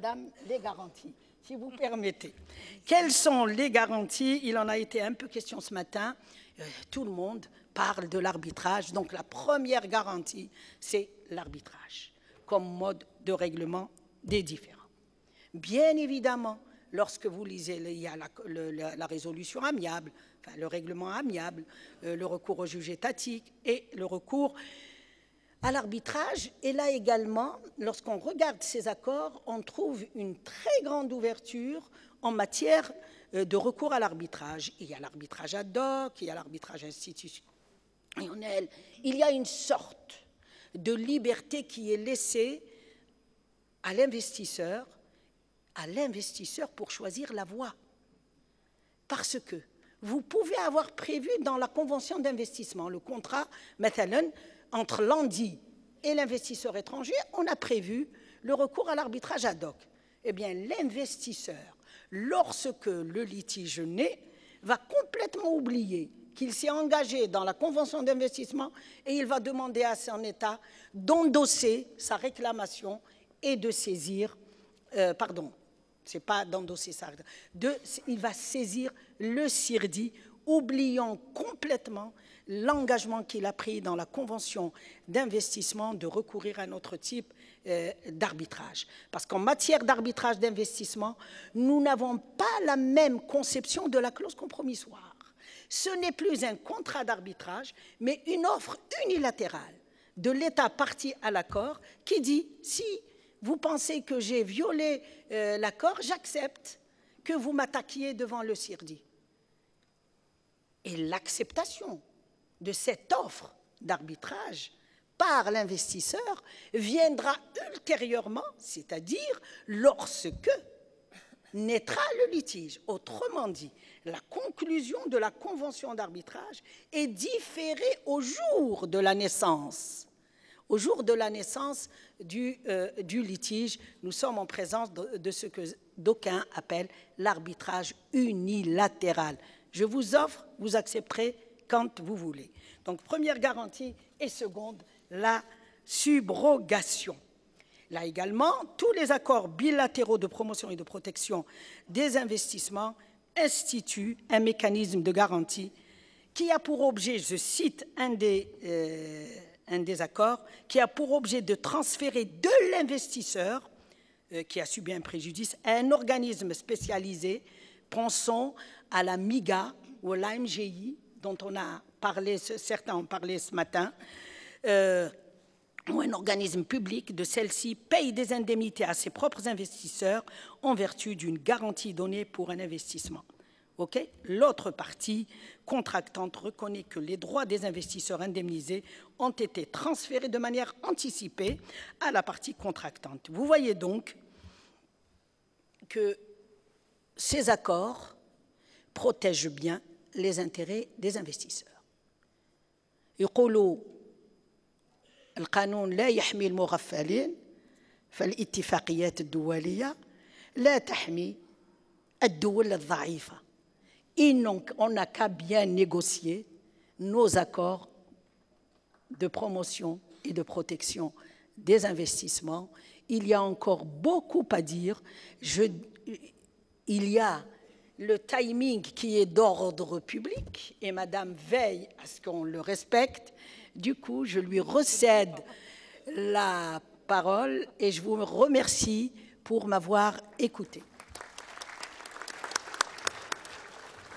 Madame, les garanties, si vous permettez. Quelles sont les garanties? Il en a été un peu question ce matin. Tout le monde parle de l'arbitrage. Donc la première garantie, c'est l'arbitrage comme mode de règlement des différends. Bien évidemment, lorsque vous lisez, il y a la résolution amiable, enfin, le règlement amiable, le recours au juge étatique et le recours à l'arbitrage. Et là également, lorsqu'on regarde ces accords, on trouve une très grande ouverture en matière de recours à l'arbitrage. Il y a l'arbitrage ad hoc, il y a l'arbitrage institutionnel. Il y a une sorte de liberté qui est laissée à l'investisseur pour choisir la voie. Parce que vous pouvez avoir prévu dans la convention d'investissement, le contrat, مثلا, entre l'ANDI et l'investisseur étranger, on a prévu le recours à l'arbitrage ad hoc. Eh bien, l'investisseur, lorsque le litige naît, va complètement oublier qu'il s'est engagé dans la convention d'investissement et il va demander à son État d'endosser sa réclamation et de saisir, c'est pas d'endosser ça, il va saisir le CIRDI, oubliant complètement l'engagement qu'il a pris dans la convention d'investissement de recourir à notre type d'arbitrage. Parce qu'en matière d'arbitrage d'investissement, nous n'avons pas la même conception de la clause compromissoire. Ce n'est plus un contrat d'arbitrage, mais une offre unilatérale de l'État parti à l'accord qui dit « si vous pensez que j'ai violé l'accord, j'accepte que vous m'attaquiez devant le CIRDI. » Et l'acceptation de cette offre d'arbitrage par l'investisseur viendra ultérieurement, c'est-à-dire lorsque naîtra le litige. Autrement dit, la conclusion de la convention d'arbitrage est différée au jour de la naissance. Au jour de la naissance du litige, nous sommes en présence de ce que d'aucuns appellent l'arbitrage unilatéral. Je vous offre, vous accepterez quand vous voulez. Donc, première garantie et seconde, la subrogation. Là également, tous les accords bilatéraux de promotion et de protection des investissements instituent un mécanisme de garantie qui a pour objet, je cite un des accords, qui a pour objet de transférer de l'investisseur qui a subi un préjudice à un organisme spécialisé, pensons à la MIGA ou à l'AMGI, dont on a parlé, certains ont parlé ce matin, ou un organisme public de celle-ci paye des indemnités à ses propres investisseurs en vertu d'une garantie donnée pour un investissement. Okay? L'autre partie contractante reconnaît que les droits des investisseurs indemnisés ont été transférés de manière anticipée à la partie contractante. Vous voyez donc que ces accords protègent bien les intérêts des investisseurs. يقولوا القانون لا يحمي المغفلين فالاتفاقيات الدولية لا تحمي الدول الضعيفة. On n'a qu'à bien négocier nos accords de promotion et de protection des investissements. Il y a encore beaucoup à dire. Il y a le timing qui est d'ordre public et Madame veille à ce qu'on le respecte. Du coup, je lui recède la parole et je vous remercie pour m'avoir écouté.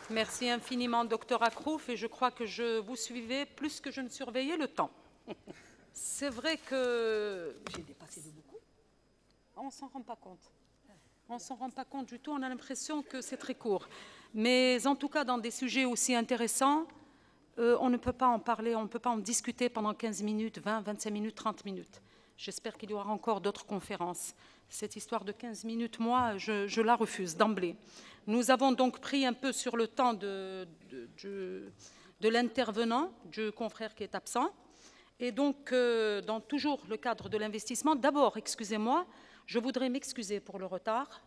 Merci infiniment, Dr Akrouf, et je crois que je vous suivais plus que je ne surveillais le temps. C'est vrai que... J'ai dépassé de beaucoup. On ne s'en rend pas compte. On ne s'en rend pas compte du tout, on a l'impression que c'est très court. Mais en tout cas, dans des sujets aussi intéressants, on ne peut pas en parler, on ne peut pas en discuter pendant 15 minutes, 20, 25 minutes, 30 minutes. J'espère qu'il y aura encore d'autres conférences. Cette histoire de 15 minutes, moi, je la refuse d'emblée. Nous avons donc pris un peu sur le temps de l'intervenant, du confrère qui est absent. Et donc, dans toujours le cadre de l'investissement, d'abord, excusez-moi, je voudrais m'excuser pour le retard.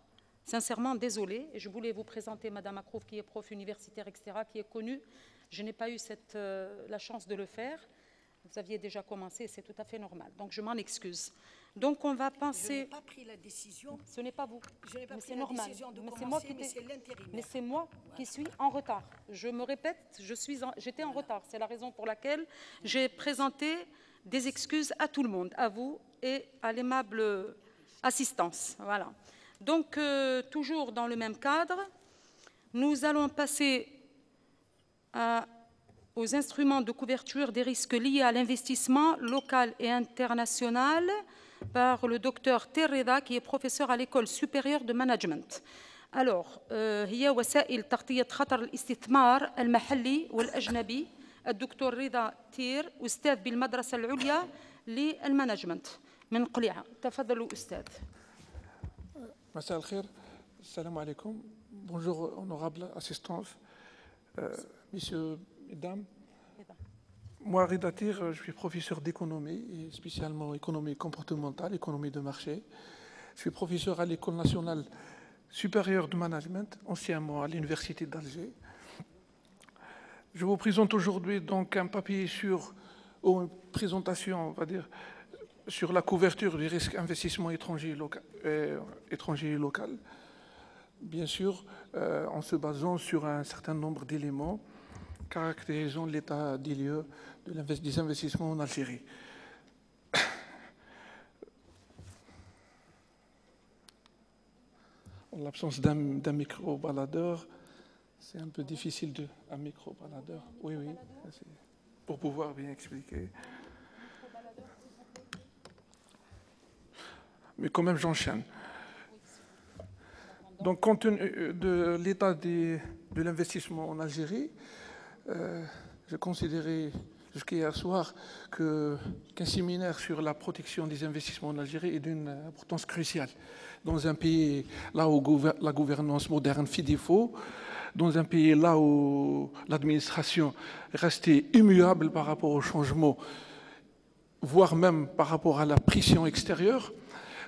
Sincèrement, désolée. Et je voulais vous présenter Madame Akrouf, qui est prof universitaire, etc., qui est connue. Je n'ai pas eu la chance de le faire. Vous aviez déjà commencé, c'est tout à fait normal. Donc, je m'en excuse. Donc on va Je n'ai penser... pas pris la décision. Ce n'est pas vous, Je n'ai pas mais pris c'est la normal. décision de Mais c'est commencer, moi mais c'est l'intérimaire. Mais c'est moi qui suis en retard. Je me répète, j'étais en retard. C'est la raison pour laquelle j'ai présenté des excuses à tout le monde, à vous et à l'aimable assistance. Voilà. Donc, toujours dans le même cadre, nous allons passer aux instruments de couverture des risques liés à l'investissement local et international par le docteur Terreda, qui est professeur à l'école supérieure de management. Alors, هي وسائل تغطية خطر الاستثمار المحلي والأجنبي. الدكتور رضا تير أستاذ بالمدرسة العليا للمانجمنت من قليعة. تفضلوا أستاذ. مساء الخير. السلام عليكم. Bonjour, honorable assistance, messieurs, mesdames. Moi, Rida Tir, je suis professeur d'économie, et spécialement économie comportementale, économie de marché. Je suis professeur à l'École nationale supérieure de management, anciennement à l'Université d'Alger. Je vous présente aujourd'hui donc un papier ou une présentation, on va dire, sur la couverture du risque investissement étranger et local. Bien sûr, en se basant sur un certain nombre d'éléments caractérisant l'état des lieux des investissements en Algérie. En l'absence d'un micro-baladeur, c'est un peu difficile un micro-baladeur. Oui, pour pouvoir bien expliquer. Mais quand même, j'enchaîne. Donc, compte tenu de l'état de l'investissement en Algérie, je considérais jusqu'à hier soir qu'un séminaire sur la protection des investissements en Algérie est d'une importance cruciale. Dans un pays là où la gouvernance moderne fait défaut, dans un pays là où l'administration restait immuable par rapport au changement, voire même par rapport à la pression extérieure,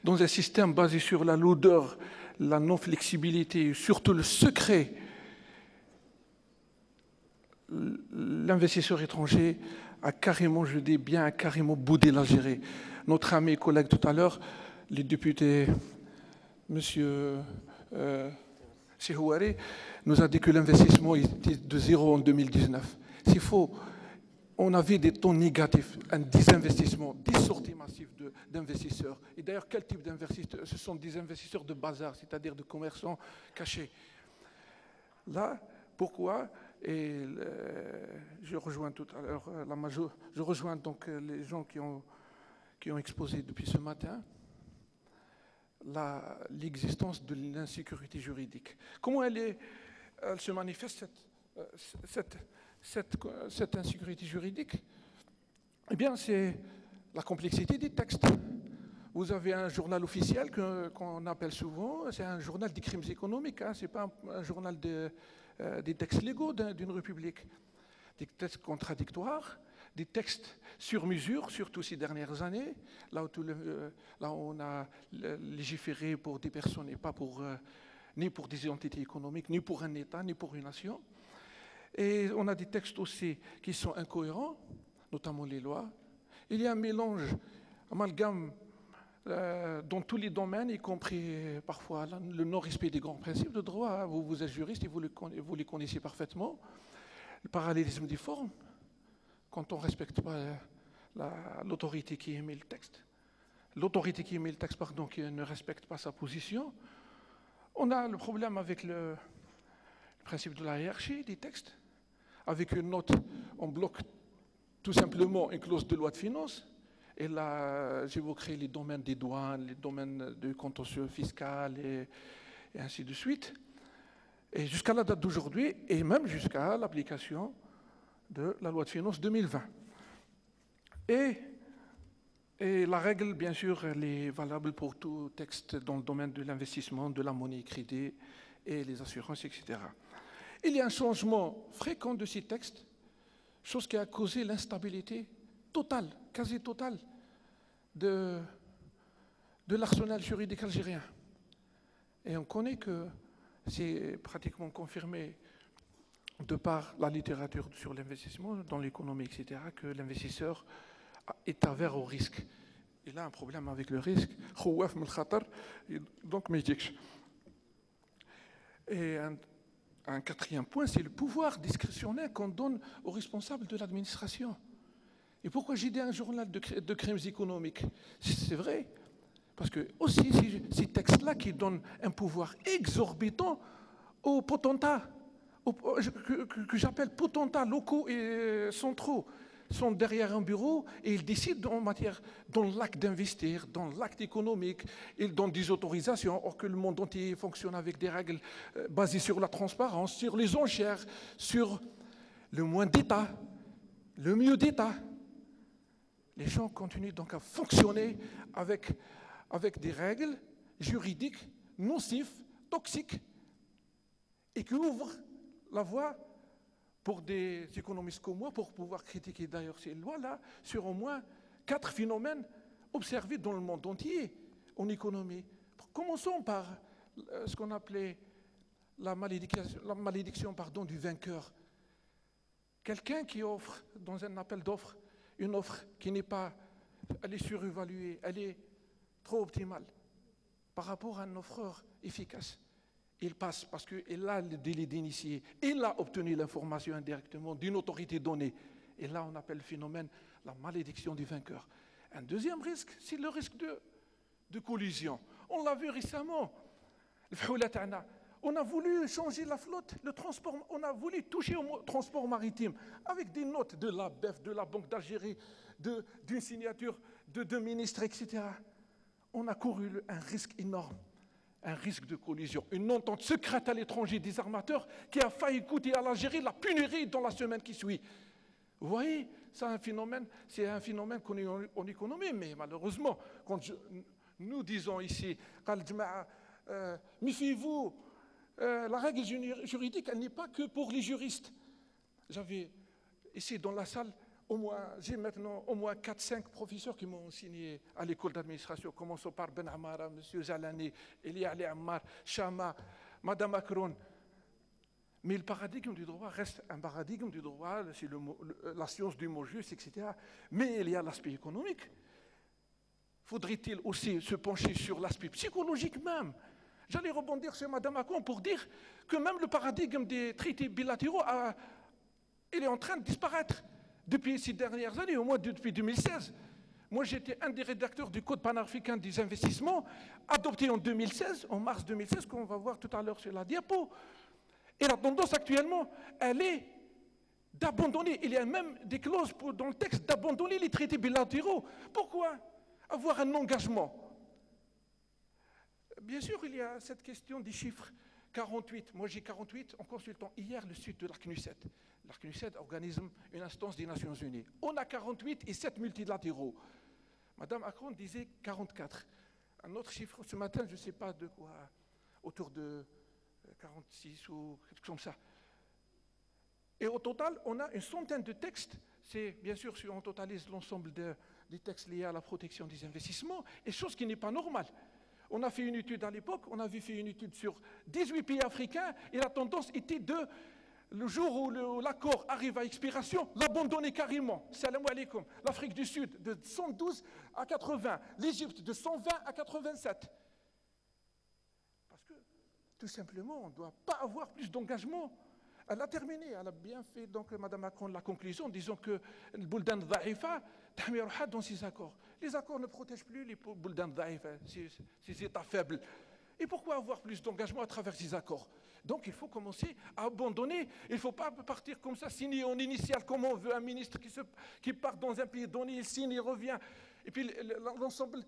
dans un système basé sur la lourdeur, la non-flexibilité, surtout le secret, l'investisseur étranger a carrément, je dis bien, a carrément boudé l'Algérie. Notre ami et collègue tout à l'heure, le député M. Chehouari, nous a dit que l'investissement était de zéro en 2019. C'est faux. On avait des taux négatifs, un désinvestissement, des sorties massives d'investisseurs. Et d'ailleurs, quel type d'investisseurs? Ce sont des investisseurs de bazar, c'est-à-dire de commerçants cachés. Là, pourquoi? Et je rejoins tout à l'heure je rejoins donc les gens qui ont exposé depuis ce matin l'existence de l'insécurité juridique. Comment elle se manifeste, cette insécurité juridique? Eh bien, c'est la complexité des textes. Vous avez un journal officiel qu'on appelle souvent, c'est un journal des crimes économiques, hein, ce n'est pas un journal des textes légaux d'une république. Des textes contradictoires, des textes sur mesure, surtout ces dernières années, là où on a légiféré pour des personnes et pas ni pour des entités économiques, ni pour un État, ni pour une nation. Et on a des textes aussi qui sont incohérents, notamment les lois. Il y a un mélange, amalgame dans tous les domaines, y compris parfois le non-respect des grands principes de droit. Vous êtes juriste et vous les connaissez parfaitement. Le parallélisme des formes, quand on ne respecte pas l'autorité qui émet le texte. L'autorité qui émet le texte, pardon, qui ne respecte pas sa position. On a le problème avec le principe de la hiérarchie des textes. Avec une note, on bloque tout simplement une clause de loi de finances. Et là, j'évoquerai les domaines des douanes, les domaines du contentieux fiscal et ainsi de suite. Et jusqu'à la date d'aujourd'hui, et même jusqu'à l'application de la loi de finances 2020. Et la règle, bien sûr, elle est valable pour tout texte dans le domaine de l'investissement, de la monnaie crédit et les assurances, etc. Il y a un changement fréquent de ces textes, chose qui a causé l'instabilité totale, quasi totale, de l'arsenal juridique algérien. Et on connaît que c'est pratiquement confirmé de par la littérature sur l'investissement, dans l'économie, etc., que l'investisseur est avare au risque. il a un problème avec le risque. خوف من الخطر, donc ما يجيكش. Et un quatrième point, c'est le pouvoir discrétionnaire qu'on donne aux responsables de l'administration. Et pourquoi j'ai dit un journal de crimes économiques? C'est vrai, parce que aussi ces textes-là qui donnent un pouvoir exorbitant aux potentats, que j'appelle potentats locaux et centraux, sont derrière un bureau et ils décident en matière, dans l'acte d'investir, dans l'acte économique, ils donnent des autorisations, or que le monde entier fonctionne avec des règles basées sur la transparence, sur les enchères, sur le moins d'État, le mieux d'État. Les gens continuent donc à fonctionner avec des règles juridiques nocives, toxiques, et qui ouvrent la voie pour des économistes comme moi, pour pouvoir critiquer d'ailleurs ces lois-là, sur au moins 4 phénomènes observés dans le monde entier en économie. Commençons par ce qu'on appelait la malédiction du vainqueur. Quelqu'un qui offre dans un appel d'offres une offre qui n'est pas, elle est surévaluée, elle est trop optimale par rapport à un offreur efficace. Il passe parce qu'il a le délai d'initié, il a obtenu l'information indirectement d'une autorité donnée. Et là, on appelle le phénomène la malédiction du vainqueur. Un deuxième risque, c'est le risque de collision. On l'a vu récemment. On a voulu changer la flotte, le transport, on a voulu toucher au transport maritime avec des notes de la BEF, de la Banque d'Algérie, d'une signature de 2 ministres, etc. On a couru un risque énorme. Un risque de collision, une entente secrète à l'étranger des armateurs qui a failli coûter à l'Algérie la pénurie dans la semaine qui suit. Vous voyez, c'est un phénomène qu'on est en économie, mais malheureusement, quand nous disons ici, méfiez-vous, la règle juridique, elle n'est pas que pour les juristes. J'avais ici dans la salle, j'ai maintenant au moins 4-5 professeurs qui m'ont enseigné à l'école d'administration, commençant par Ben Amara, M. Zalani, Elia Ali Ammar, Chama, Madame Macron. Mais le paradigme du droit reste un paradigme du droit, c'est la science du mot juste, etc. Mais il y a l'aspect économique. Faudrait-il aussi se pencher sur l'aspect psychologique même? J'allais rebondir sur Madame Macron pour dire que même le paradigme des traités bilatéraux, il est en train de disparaître. Depuis ces dernières années, au moins depuis 2016, moi j'étais un des rédacteurs du Code panafricain des investissements, adopté en 2016, en mars 2016, qu'on va voir tout à l'heure sur la diapo. Et la tendance actuellement, elle est d'abandonner, il y a même des clauses dans le texte d'abandonner les traités bilatéraux. Pourquoi avoir un engagement? Bien sûr, il y a cette question des chiffres. 48, moi j'ai 48 en consultant hier le site de l'ARCNUSET. L'ARCNUSET organise une instance des Nations Unies. On a 48 et 7 multilatéraux. Madame Macron disait 44. Un autre chiffre, ce matin, je ne sais pas de quoi, autour de 46 ou quelque chose comme ça. Et au total, on a une centaine de textes. C'est bien sûr si on totalise l'ensemble des textes liés à la protection des investissements, et chose qui n'est pas normale. On a fait une étude à l'époque, on avait fait une étude sur 18 pays africains, et la tendance était le jour où l'accord arrive à expiration, l'abandonner carrément. Salam alaikum. L'Afrique du Sud de 112 à 80, l'Égypte de 120 à 87. Parce que, tout simplement, on ne doit pas avoir plus d'engagement. Elle a terminé, elle a bien fait, donc Mme Macron, la conclusion, disons que le Bouldan Dhaïfa, dans ses accords. Les accords ne protègent plus les Bouldan Dhaïfa, ces États faibles. Et pourquoi avoir plus d'engagement à travers ces accords? Donc il faut commencer à abandonner. Il ne faut pas partir comme ça, signer en initial, comme on veut un ministre qui part dans un pays donné, il signe, il revient. Et puis l'ensemble,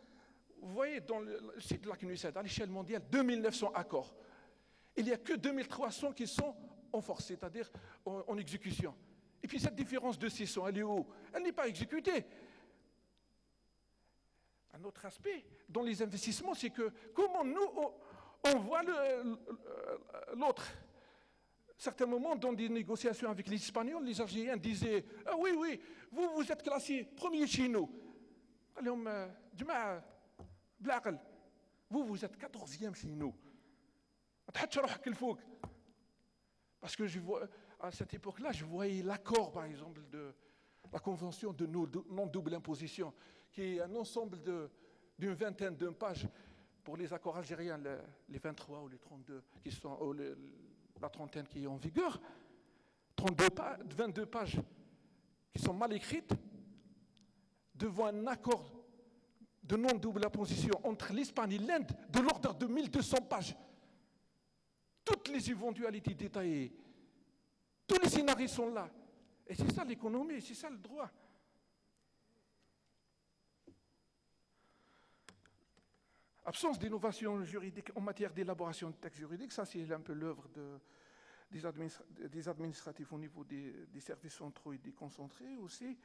vous voyez, dans le site de la CNUSET, à l'échelle mondiale, 2900 accords. Il n'y a que 2300 qui sont en force, c'est-à-dire en exécution. Et puis cette différence de 600, elle est où? Elle n'est pas exécutée. Un autre aspect dans les investissements, c'est que comment nous, on voit l'autre. À certains moments, dans des négociations avec les Espagnols, les Algériens disaient « Ah oui, oui, vous êtes classé premier chez nous. » Vous êtes 14e chez nous. Parce que à cette époque-là, je voyais l'accord, par exemple, de la convention de non-double imposition, qui est un ensemble d'une vingtaine de pages pour les accords algériens, les 23 ou les 32, qui sont, ou la trentaine qui est en vigueur, 22 pages qui sont mal écrites, devant un accord de non-double imposition entre l'Espagne et l'Inde de l'ordre de 1200 pages. Toutes les éventualités détaillées, tous les scénarios sont là. Et c'est ça l'économie, c'est ça le droit. Absence d'innovation juridique en matière d'élaboration de textes juridiques, ça c'est un peu l'œuvre des administratifs au niveau des services centraux et déconcentrés aussi,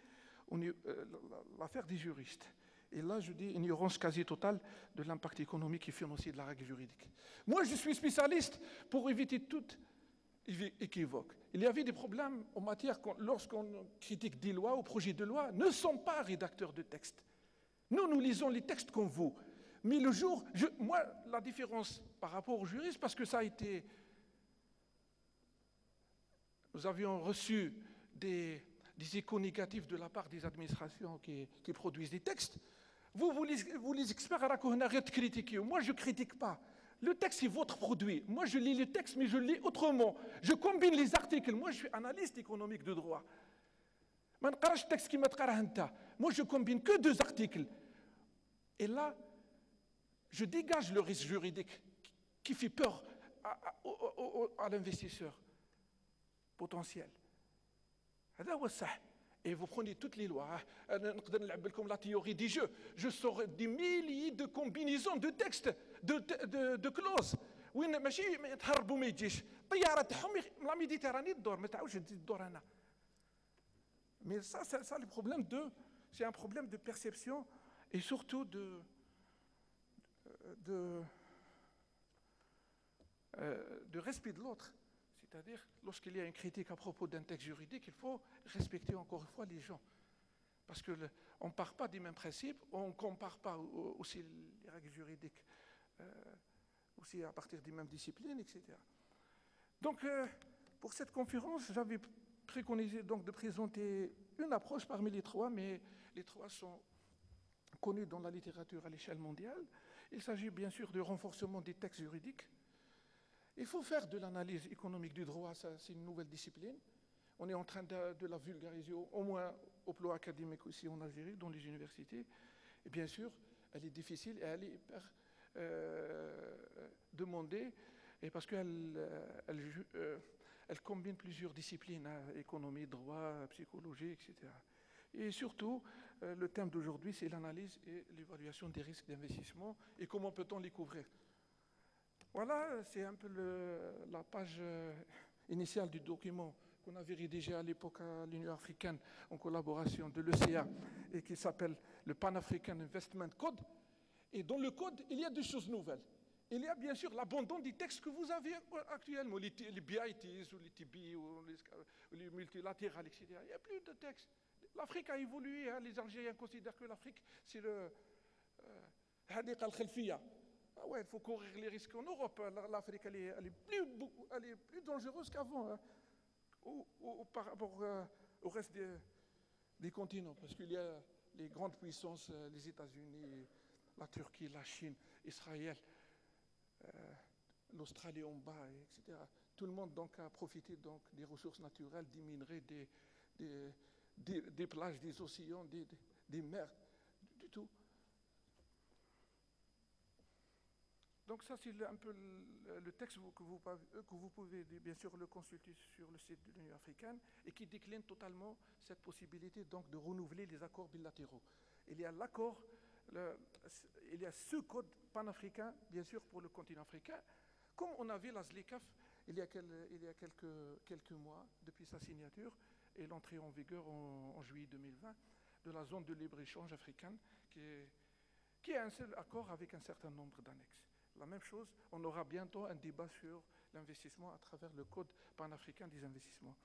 l'affaire des juristes. Et là, je dis ignorance quasi totale de l'impact économique et financier de la règle juridique. Moi, je suis spécialiste pour éviter toute équivoque. Il y avait des problèmes en matière, lorsqu'on critique des lois ou projets de loi, ne sont pas rédacteurs de textes. Nous lisons les textes comme vous. Mais le jour, moi, la différence par rapport aux juristes, parce que ça a été... Nous avions reçu des échos négatifs de la part des administrations qui produisent des textes. Vous les experts à la critiquer. Moi, je ne critique pas. Le texte, c'est votre produit. Moi, je lis le texte, mais je le lis autrement. Je combine les articles. Moi, je suis analyste économique de droit. Moi, je combine que 2 articles. Et là, je dégage le risque juridique qui fait peur à l'investisseur potentiel. Et vous prenez toutes les lois. Comme la théorie des jeux. Je sors des milliers de combinaisons de textes, de clauses. La Méditerranée dort, mais ça le problème c'est un problème de perception et surtout de respect de l'autre. C'est-à-dire, lorsqu'il y a une critique à propos d'un texte juridique, il faut respecter encore une fois les gens. Parce qu'on ne part pas des mêmes principes, on ne compare pas aussi les règles juridiques aussi à partir des mêmes disciplines, etc. Donc, pour cette conférence, j'avais préconisé donc de présenter une approche parmi les 3, mais les 3 sont connus dans la littérature à l'échelle mondiale. Il s'agit bien sûr du renforcement des textes juridiques. Il faut faire de l'analyse économique du droit, c'est une nouvelle discipline. On est en train de la vulgariser, au moins au plan académique aussi en Algérie, dans les universités. Et bien sûr, elle est difficile et elle est hyper demandée, et parce qu'elle combine plusieurs disciplines, hein, économie, droit, psychologie, etc. Et surtout, le thème d'aujourd'hui, c'est l'analyse et l'évaluation des risques d'investissement et comment peut-on les couvrir. Voilà, c'est un peu la page initiale du document qu'on avait rédigé à l'époque à l'Union africaine en collaboration de l'ECA et qui s'appelle le Pan-African Investment Code. Et dans le code, il y a 2 choses nouvelles. Il y a bien sûr l'abandon des textes que vous avez actuellement, les BITs ou les TB ou les multilatérales, etc. Il n'y a plus de textes. L'Afrique a évolué, hein. Les Algériens considèrent que l'Afrique, c'est le Hadiq al-Khalfiya. Ah ouais, il faut courir les risques en Europe. L'Afrique, elle est plus dangereuse qu'avant, hein, par rapport au reste des continents, parce qu'il y a les grandes puissances, les États-Unis, la Turquie, la Chine, Israël, l'Australie en bas, etc. Tout le monde donc a profité donc des ressources naturelles, des minerais, des plages, des océans, des mers, du tout. Donc ça, c'est un peu le texte que vous pouvez bien sûr le consulter sur le site de l'Union africaine et qui décline totalement cette possibilité donc de renouveler les accords bilatéraux. Il y a l'accord, il y a ce code panafricain, bien sûr, pour le continent africain, comme on avait la ZLECAf il y a quelques mois depuis sa signature et l'entrée en vigueur en juillet 2020 de la zone de libre-échange africaine qui est un seul accord avec un certain nombre d'annexes. La même chose, on aura bientôt un débat sur l'investissement à travers le Code panafricain des investissements.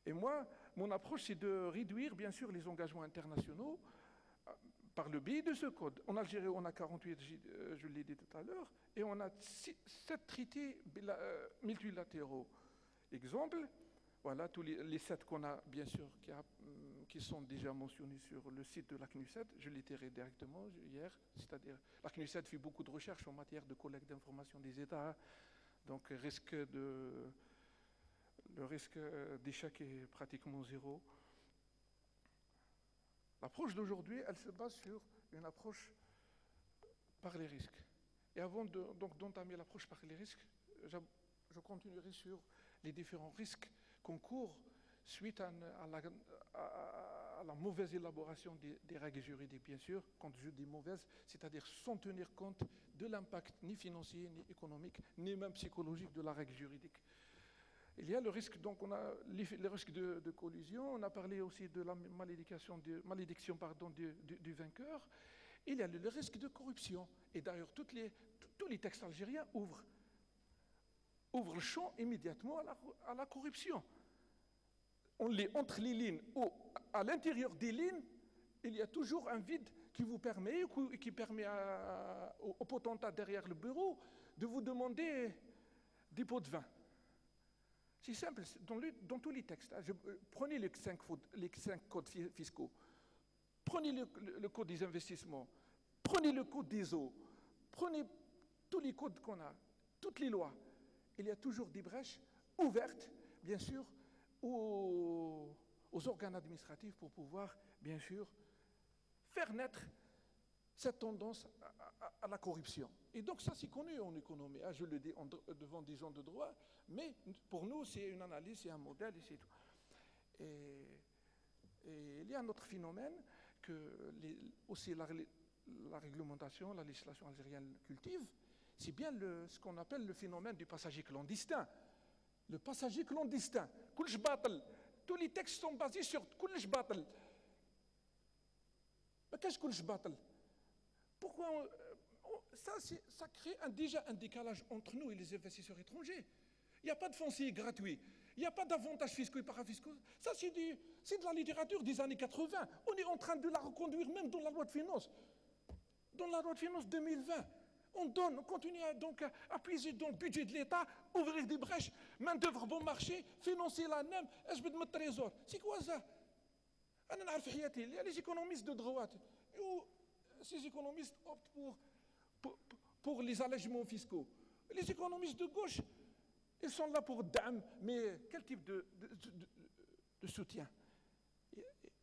Et moi, mon approche, c'est de réduire, bien sûr, les engagements internationaux par le biais de ce code. En Algérie, on a 48, je l'ai dit tout à l'heure, et on a 7 traités multilatéraux. Exemple, voilà, tous les 7 qu'on a, bien sûr, qui sont déjà mentionnés sur le site de la CNUSED. Je l'ai tiré directement hier. C'est-à-dire, la CNUSED fait beaucoup de recherches en matière de collecte d'informations des États. Donc, le risque d'échec est pratiquement zéro. L'approche d'aujourd'hui, elle se base sur une approche par les risques. Et avant d'entamer l'approche par les risques, je continuerai sur les différents risques qu'on court suite à la mauvaise élaboration des règles juridiques, bien sûr. Quand je dis mauvaise, c'est-à-dire sans tenir compte de l'impact ni financier, ni économique, ni même psychologique de la règle juridique. Il y a le risque, donc on a les risques de collusion, on a parlé aussi de la malédiction du vainqueur. Il y a le risque de corruption. Et d'ailleurs, tous les textes algériens ouvrent le champ immédiatement à la corruption. On lit entre les lignes ou à l'intérieur des lignes, il y a toujours un vide qui permet au potentat derrière le bureau de vous demander des pots de vin. C'est simple, dans tous les textes. Prenez les 5 codes fiscaux, prenez le code des investissements, prenez le code des eaux, prenez tous les codes qu'on a, toutes les lois. Il y a toujours des brèches ouvertes, bien sûr, aux organes administratifs pour pouvoir, bien sûr, faire naître cette tendance à la corruption. Et donc ça, c'est connu en économie. Je le dis devant des gens de droit, mais pour nous, c'est une analyse, c'est un modèle, et c'est tout. Et il y a un autre phénomène que aussi la réglementation, la législation algérienne cultive, c'est bien ce qu'on appelle le phénomène du passager clandestin. Le passager clandestin. Tous les textes sont basés sur كلش باطل. ما كاش كلش باطل. Pourquoi ça crée déjà un décalage entre nous et les investisseurs étrangers. Il n'y a pas de foncier gratuit. Il n'y a pas d'avantages fiscaux et parafiscaux. Ça, c'est de la littérature des années 80. On est en train de la reconduire même dans la loi de finances. Dans la loi de finances 2020. On continue à puiser dans le budget de l'État, ouvrir des brèches, main-d'œuvre bon marché, financer la NEM, أجبد من التريزور. C'est quoi ça? أنا نعرف حياتي. Il y a les économistes de droite. Ces économistes optent pour les allègements fiscaux. Les économistes de gauche, ils sont là pour dam, mais quel type de soutien?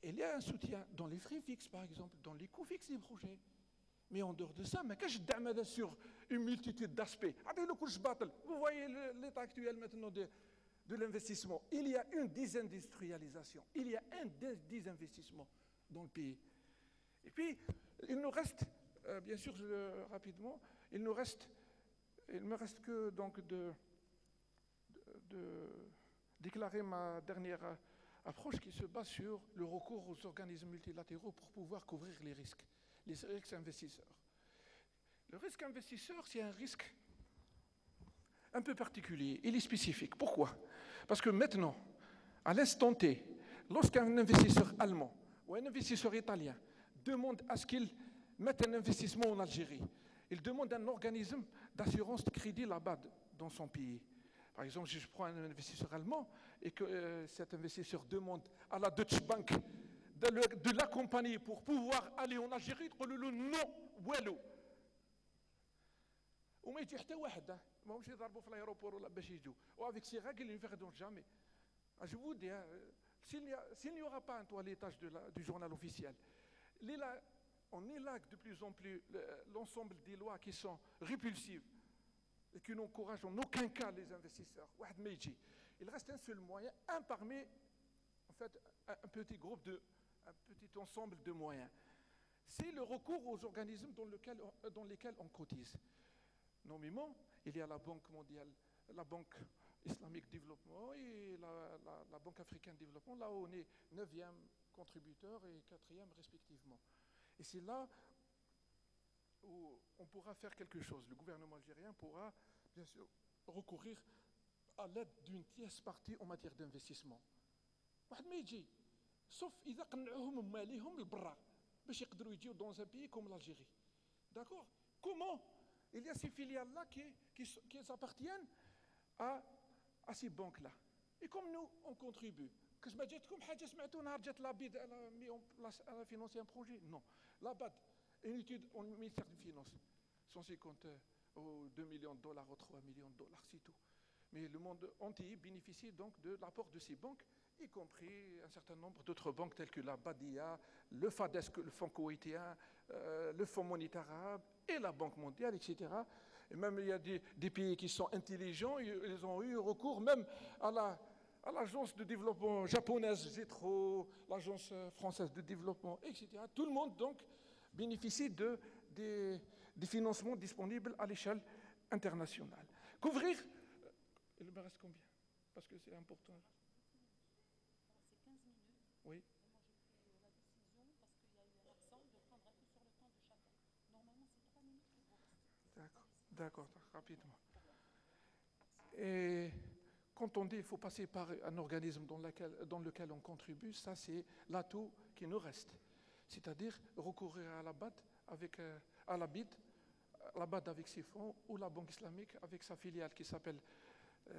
Il y a un soutien dans les frais fixes, par exemple, dans les coûts fixes des projets. Mais en dehors de ça, mais qu'est-ce que sur une multitude d'aspects? Vous voyez l'état actuel maintenant de l'investissement. Il y a une désindustrialisation. Il y a un désinvestissement dans le pays. Et puis, il nous reste, bien sûr, rapidement, il ne me reste que donc de déclarer ma dernière approche qui se base sur le recours aux organismes multilatéraux pour pouvoir couvrir les risques investisseurs. Le risque investisseur, c'est un risque un peu particulier, il est spécifique. Pourquoi? Parce que maintenant, à l'instant T, lorsqu'un investisseur allemand ou un investisseur italien demande à ce qu'il mette un investissement en Algérie, il demande un organisme d'assurance de crédit là-bas dans son pays. Par exemple, si je prends un investisseur allemand et que cet investisseur demande à la Deutsche Bank de l'accompagner pour pouvoir aller en Algérie, تقول له non, والو. وما يجي حتى واحد ما همش يضربوا في الايروبور ولا باش يجوا. وافيك سي règles, ils ne feront jamais. Je vous dis, s'il n'y aura pas un toilettage du journal officiel, on élague de plus en plus l'ensemble des lois qui sont répulsives et qui n'encouragent en aucun cas les investisseurs. Il reste un seul moyen, un parmi, en fait, un petit groupe un petit ensemble de moyens. C'est le recours aux organismes dans lesquels on cotise. Normalement, il y a la Banque mondiale, la Banque islamique de développement et la Banque africaine de développement, là où on est 9e contributeur et 4e respectivement. Et c'est là où on pourra faire quelque chose. Le gouvernement algérien pourra, bien sûr, recourir à l'aide d'une tierce partie en matière d'investissement. Sauf إذا قنعوهم ماليهم البرا باش يقدروا يجيو dans un pays comme l'Algérie. D'accord? Comment? Il y a ces filiales-là qui appartiennent à ces banques-là. Et comme nous, on contribue كاش ما جاتكم حاجه سمعتوا نهار جات لابيد على مي اون بلاس على فينونسي ان بروجي نو لاباد une étude au ministère des Finances 150 ou 2 millions de dollars ou 3 millions de dollars c'est tout mais le monde entier bénéficie donc de l'apport de ces banques y compris un certain nombre d'autres banques telles que la BADIA, le FADESC, le Fonds koweïtien, le Fonds monétaire arabe et la Banque mondiale, etc. Et même il y a des pays qui sont intelligents, ils ont eu recours même à l'agence de développement japonaise, JETRO, l'agence française de développement, etc. Tout le monde donc bénéficie des financements disponibles à l'échelle internationale. Couvrir, il me reste combien? Parce que c'est important. Oui. Moi, j'ai pris la décision, parce qu'il y a eu un absent, de prendre un peu sur le temps de chacun. Normalement, c'est 3 minutes pour vous. D'accord, rapidement. Et quand on dit qu'il faut passer par un organisme dans lequel on contribue, ça c'est l'atout qui nous reste. C'est-à-dire recourir à la BAD avec ses fonds ou la Banque islamique avec sa filiale qui s'appelle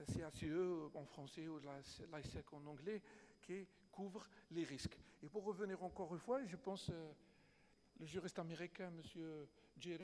CACE en français ou l'ISEC en anglais, qui couvre les risques. Et pour revenir encore une fois, je pense le juriste américain, M. Jerry,